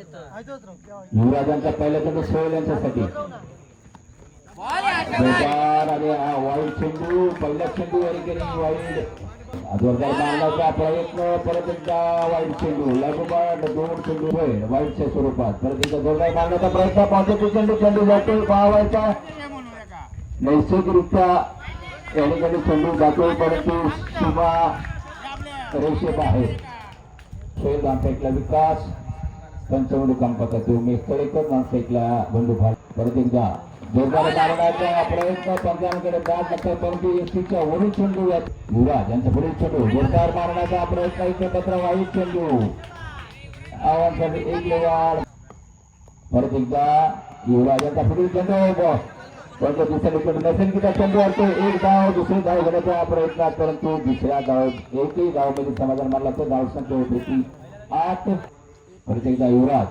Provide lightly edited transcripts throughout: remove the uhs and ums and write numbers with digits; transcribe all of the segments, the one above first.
युवराजांचा पहिला चेंडू सोहेल यांच्यासाठी आणि हा वाईट चेंडू पहिला चेंडू या ठिकाणी वाईट जोरदार मारण्याचा प्रयत्न परत एकदा वाईट चेंडू लागोपाठ दोन चेंडू वाईटच्या स्वरूपात परत एकदा जोरदार मारण्याचा प्रयत्न पॉझिटिव्ह चेंडू चेंडू जातो पाहावायचा नैसर्गिकरित्या या ठिकाणी चेंडू जातो परंतु सीमा रेषेत आहे. सोहेल नामसाईकला विकास पंचवडू कंपकाचे उमेश तळेकर नामसाईकला बंडू भाल परत एकदा जोरदार मारण्याचा प्रयत्न पंचांकडे बाद लागतो परंतु एसटीच्या वरील चेंडू युवराज यांचा पुढील चेंडू जोरदार मारण्याचा प्रयत्न इथे पत्र वाईट चेंडू आव्हानासाठी एक लेवाड परत एकदा युवराज यांचा पुढील चेंडू परंतु दुसऱ्या चेंडू नैसर्गिक चेंडू असतो एक धाव दुसरी धाव घेण्याच्या प्रयत्नात परंतु दुसऱ्या धाव एकही धावमध्ये समाधान मारला तो धाव संख्या होती ती 8. परत एकदा युवराज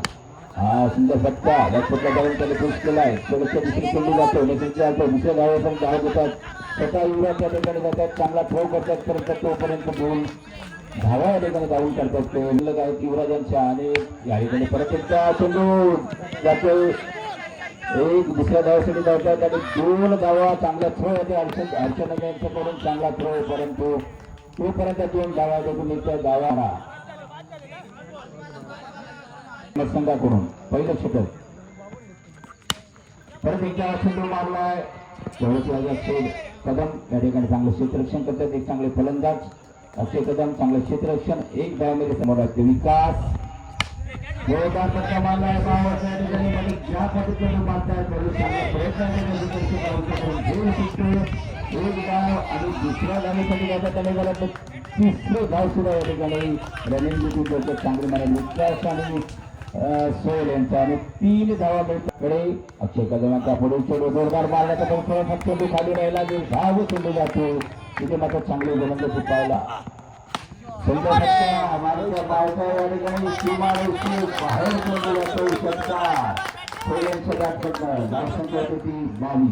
हा सुंदर फटका लक्षात जाऊन त्याने पुश केलाय थोडंसं दुसरी चेंडू जातो नैसर्गिक दुसऱ्या धाव पण धाव घेतात स्वतः युवराज त्या ठिकाणी जातात चांगला थ्रो करतात परंतु तोपर्यंत बोल धावा या ठिकाणी धावून करतात ते उल्लेख आहेत युवराजांच्या आणि या ठिकाणी परत एकदा चेंडू जातो एक दुसऱ्या धावासाठी धावतात आणि दोन धावा चांगला थ्रो येते अर्चना यांच्याकडून चांगला थ्रो परंतु तोपर्यंत दोन धावा देखील त्या धावा संघाकडून पहिलं षटक परत एकदा चेंडू मारलाय कदम या ठिकाणी चांगलं क्षेत्ररक्षण करतात एक चांगले फलंदाज अक्षय कदम चांगलं क्षेत्ररक्षण एक धावामध्ये समोर असते विकास जोरदार फटका मारलाय ज्या पद्धतीने मारतायत एक धाव आणि दुसऱ्या धावेसाठी जातात त्याने झाला तर तिसरं धाव सुद्धा या ठिकाणी रणनीती चांगली मारायला विकास आणि सोहेल यांचा आणि 3 धावा मिळतात अक्षय कदमांचा पुढील चेंडू जोरदार मारण्याचा पण चेंडू खाली राहिला जे धाव चेंडू जातो तिथे मात्र चांगले गोलंदाजी पाहिला सुंदर फटका मारण्याच्या बाहेरचा या ठिकाणी सीमा रेषे बाहेर चेंडू जातो षटकार सोहेल यांचं धाव संख्या होती 22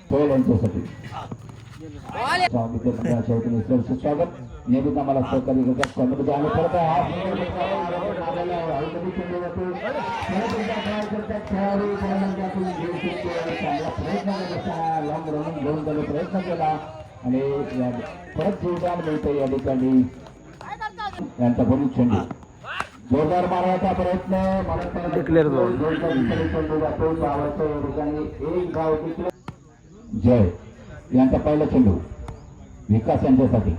सोहेल यांच्यासाठी स्वागत नियमित आम्हाला सहकारी करतात आणि परत प्रयत्न केला आणि परत जोरदार मिळतं या ठिकाणी यांचा पुढील चेंडू जोरदार मारण्याचा प्रयत्न एक धाव जय यांचा पहिला चेंडू विकास यांच्यासाठी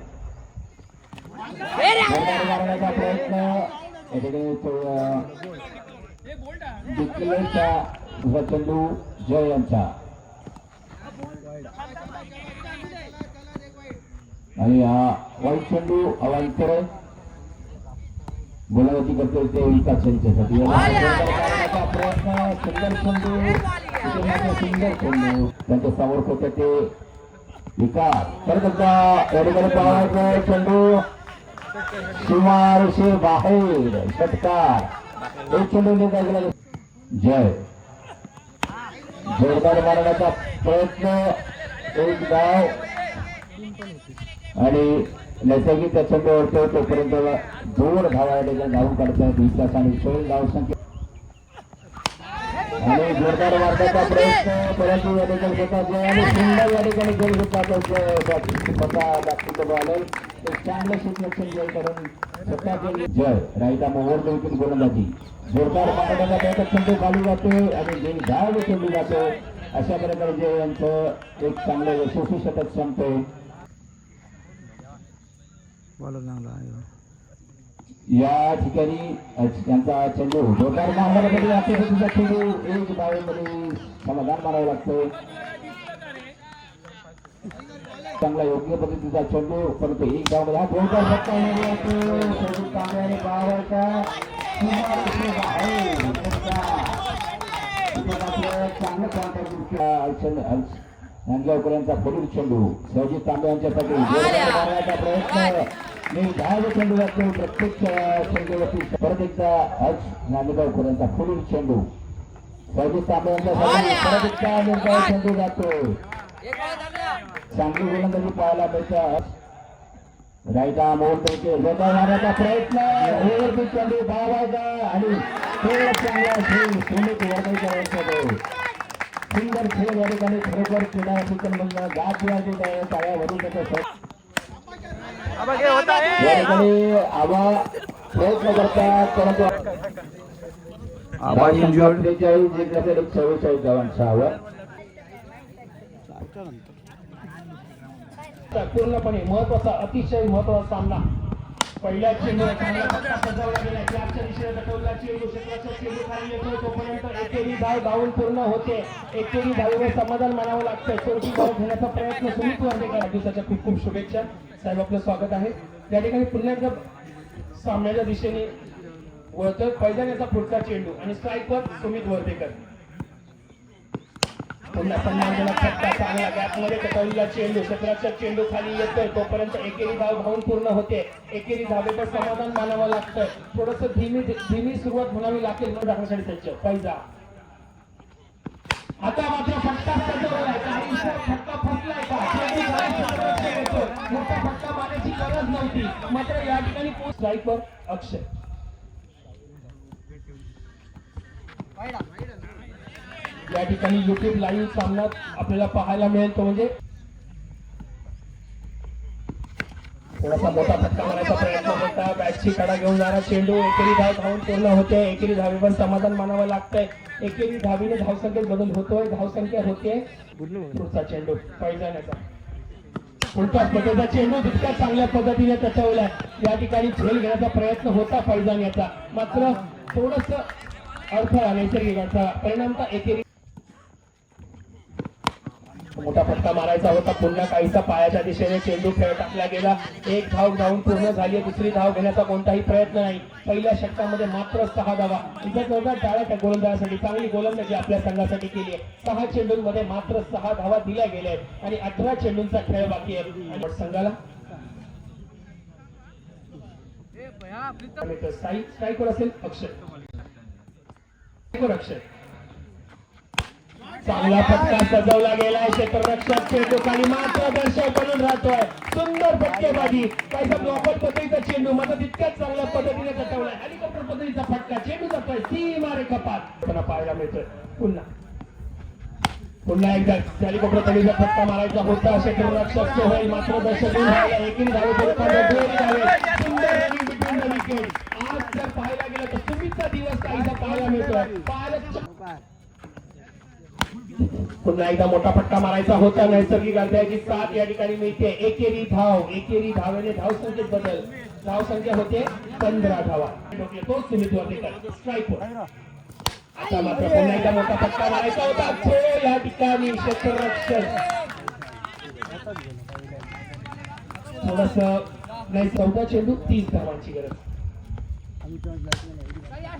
मारण्याचा प्रयत्न चेंडू जय यांचा आणि हा वाईट चेंडू अवांतर गोलंदाजी करते ते विकास यांच्यासाठी प्रयत्न सुंदर चेंडू त्यांच्या समोर होते ते विकास परत एकदा या ठिकाणी पाहायचं चेंडू सीमारेषे बाहेर षटकार एक चेंडू गेला जय जोरदार मारण्याचा प्रयत्न एक धाव आणि नैसर्गिक चेंडू ओढतो तोपर्यंत 2 धावा या ठिकाणी धावून काढतात विकास आणि सोहेल धाव संख्या आणि जोरदार मारण्याचा प्रयत्न परंतु या ठिकाणी स्वतः आणि सुंदर या ठिकाणी गोल घेतला चांगलं क्षेत्ररक्षण जय करून स्वतः जय राईटा मोहर देखील गोलंदाजी जोरदार मारण्याचा प्रयत्न चेंडू खाली जातो आणि जे धाव चेंडू जातो अशा प्रकारे जय यांचं एक चांगलं यशस्वी षटक संपतोय. या ठिकाणी त्यांचा चेंडू जोरदार मारण्यासाठी तुझा चेंडू एक धावेमध्ये समाधान मारावं लागतं चांगला योग्य पद्धतीचा चेंडू परंतु एक धाव हा जोरदार फटका चांगलं पुढील चेंडू सहजित तांबे यांच्यासाठी मारण्याचा प्रयत्न धाव चेंडू जातो प्रत्येक चेंडूवरती परत एकदा नांदगावकर यांचा पुढील चेंडू सहजित तांबे यांच्यासाठी परत एकदा चेंडू जातो चांगली गोलंदाजी पाहायला मिळतात रायचा मोठे मारण्याचा प्रयत्न ओव्हरची चेंडू धावायचा आणि खेळ चांगला खेळ सुमित वर्धेकर सुंदर खेळ या ठिकाणी खरोखर क्रीडा रसिकांमधून गाठ मिळाली टाळ्या भरून त्याचा या ठिकाणी आबा प्रयत्न करतात परंतु 44 धावांचा पूर्णपणे महत्वाचा अतिशय महत्वाचा सामना पहिल्या चेंडू सजवला गेला त्याच्या दिशेने टकवला चेंडू क्षेत्राचा चेंडू खाली येतो तोपर्यंत एकेरी धाव धावून पूर्ण होते एकेरी धावेवर समाधान मानावं लागतं शेवटी धाव घेण्याचा प्रयत्न सुमित वर्धेकर दिवसाच्या खूप खूप शुभेच्छा साहेब आपलं स्वागत आहे त्या ठिकाणी पुन्हा एकदा सामन्याच्या दिशेने वळतोय पैजाण्याचा पुढचा चेंडू आणि स्ट्राईकवर सुमित वर्धेकर पुन्हा सन्मानजनक फटका चांगला गॅपमध्ये टकवलेला चेंडू क्षेत्राचा चेंडू खाली येतोय तोपर्यंत एकेरी धाव धावून पूर्ण होते एकेरी धावेवर समाधान मानावं लागतं थोडस धीमी सुरुवात म्हणावी लागेल न टाकण्यासाठी सज्ज पैजा आता मात्र फटका सजवलाय फटका फसलाय का मोठा फटका मारण्याची गरज नव्हती मात्र या ठिकाणी पोस्ट स्ट्राईकवर अक्षय या ठिकाणी युट्यूब लाईव्ह सामन्यात आपल्याला पाहायला मिळेल तो म्हणजे थोडासा मोठा फटका मारायचा प्रयत्न होता बॅटची कडा घेऊन जाणारा चेंडू एकेरी धाव धावून पूर्ण होते एकेरी धावेवर समाधान मानावं लागतंय एकेरी धावीने धावसंख्येत बदल होतोय धावसंख्या होते पुढचा चेंडू पैजाण्याचा पुढच्या पद्धतीचा चेंडू तितक्या चांगल्या पद्धतीने टचवलाय या ठिकाणी झेल घेण्याचा प्रयत्न होता पैजाण्याचा मात्र थोडस अडथळा नैसर्गिकाचा परिणामता एकेरी मोठा फटका मारायचा होता पुन्हा काहीसा पायाच्या दिशेने चेंडू खेळ टाकला गेला एक धाव धावून पूर्ण झाली दुसरी धाव घेण्याचा कोणताही प्रयत्न नाही पहिल्या षटकामध्ये मात्र 6 धावा इथे जोरदार टाळ्या त्या गोलंदाजासाठी चांगली गोलंदाजी आपल्या संघासाठी केली आहे 6 चेंडूंमध्ये मात्र 6 धावा दिल्या गेल्या आहेत आणि 18 चेंडूंचा खेळ बाकी आहे आणि संघाला स्ट्राईकवर असेल अक्षय चांगला फटका सजवला गेलाय क्षेत्ररक्षक चेंडू खाली मात्र दर्शक बनून राहतोय सुंदर फटकेबाजी काहीसा ब्लॉकर पद्धतीचा चेंडू मात्र तितक्याच चांगल्या पद्धतीने टकवलाय हेलिकॉप्टर पद्धतीचा फटका चेंडू जातोय सीमारे कपात पाहायला मिळतोय पुन्हा एकदा हेलिकॉप्टर पद्धतीचा फटका मारायचा होता क्षेत्ररक्षक सोहेल मात्र दर्शक एकेरी धावे सुंदर रनिंग बिटवीन द विकेट आज जर पाहायला गेलं तर सुमितचा दिवस काहीसा पाहायला मिळतोय पुन्हा एकदा मोठा फटका मारायचा होता नैसर्गिक अर्ध्याची 7 या ठिकाणी मिळते एकेरी धावेने धावसंख्येत बदल धावसंख्या होते 15 धावा तो सुमित वर्धेकर स्ट्राईकवर आता मात्र पुन्हा एकदा मोठा फटका मारायचा होता या ठिकाणी क्षेत्ररक्षक थोडस नाही 14 चेंडू 30 धावांची गरज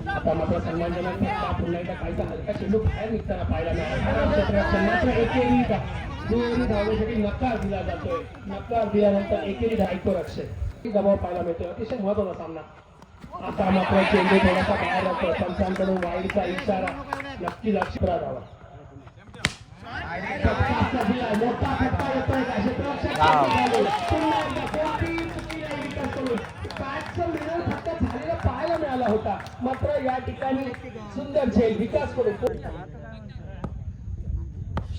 आता मात्र सन्मानजनक फटका पुन्हा एकदा काहीसा हलका चेंडू बाहेर निघताना पाहायला मिळाला मात्र एकेरी धावेसाठी नकार दिला जातोय नकार दिल्यानंतर एकेरी धायको अक्षय दबाव पाहायला मिळतोय अतिशय महत्वाचा सामना आता मात्र चेंडू थोडासा बाहेर जातोय पंचांकडून वाईडचा इशारा नक्की लक्ष धावा मोठा फटका येतोय फटका झालेला पाहायला मिळाला होता मात्र या ठिकाणी सुंदर झेल विकास करून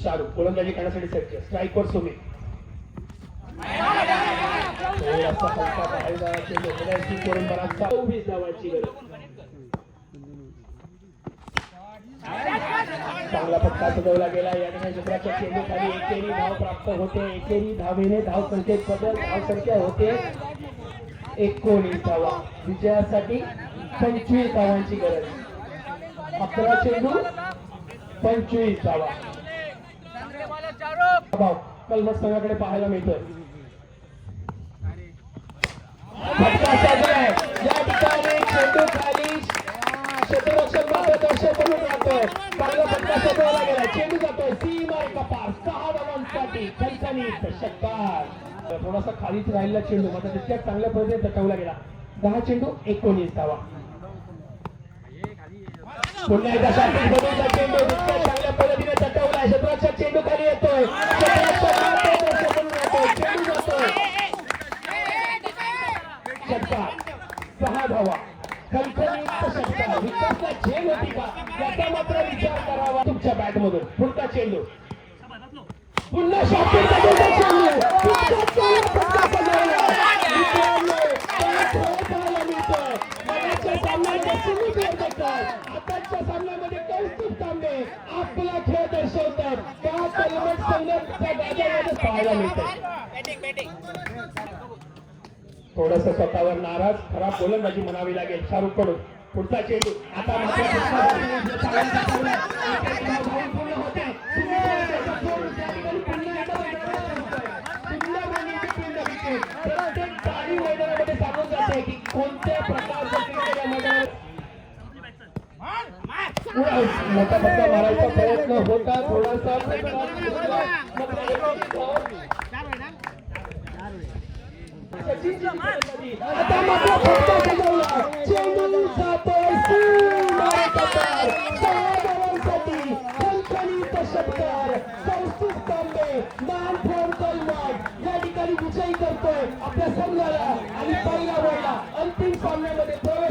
शाहरुख गोलंदाजी करण्यासाठी सज्ज स्ट्राईकवर सुमित करून बराचसा 24 धावांची गरज चांगला फटका सजवला गेला या ठिकाणी क्षेत्राच्या चेंडू खाली एकेरी धाव प्राप्त होते एकेरी धावेने धाव संख्येत बदल धाव संख्या होते 19 धावा विजयासाठी 25 धावांची गरज 11 चेंडू 25 धावा कलमत संघाकडे पाहायला मिळतोय फटका साजलाय या ठिकाणी चेंडू खाली क्षेत्ररक्षक मात्र दर्शक बनून राहतोय चांगला फटका सजवला गेला चेंडू जातोय सीमारे कपार 6 धावांसाठी खणखणीत षटकार थोडासा खालीच राहिलेला चेंडू मात्र तितक्यात चांगल्या पद्धतीने टकवला गेला 10 चेंडू 19 धावा पुन्हा एकदा शास्त्रीय बदलचा चेंडू तितक्यात चांगल्या पद्धतीने टकवला क्षेत्राचा चेंडू खाली येतोय चेंडू जातोय धावा. खणखणीत षटकार. विकासला झेल होती का याचा मात्र विचार करावा तुमच्या बॅट मधून. पुढचा चेंडू पुन्हा शॉपिंग आताच्या सामन्यामध्ये कौस्तुभ तांबे आपला खेळ दर्शवतात. त्या कलमट संघाच्या गाड्यामध्ये पाहायला मिळतात. थोडस स्वतःवर नाराज खराब गोलंदाजी म्हणावी लागेल शाहरुख कडून. पुढचा चेंडू आता प्रत्येक गाडी मैदानामध्ये सांगून जाते की कोणत्या प्रकारचं क्रिकेट या मैदानात मोठा फटका मारायचा प्रयत्न होता. थोडासा आता मात्र फटका सजवला. चेंडू जातोय धावांसाठी. खणखणीत षटकार. कौस्तुभ तांबे नाम फोन कलमाट या ठिकाणी विजयी करतोय आपल्या संघाला आणि पहिला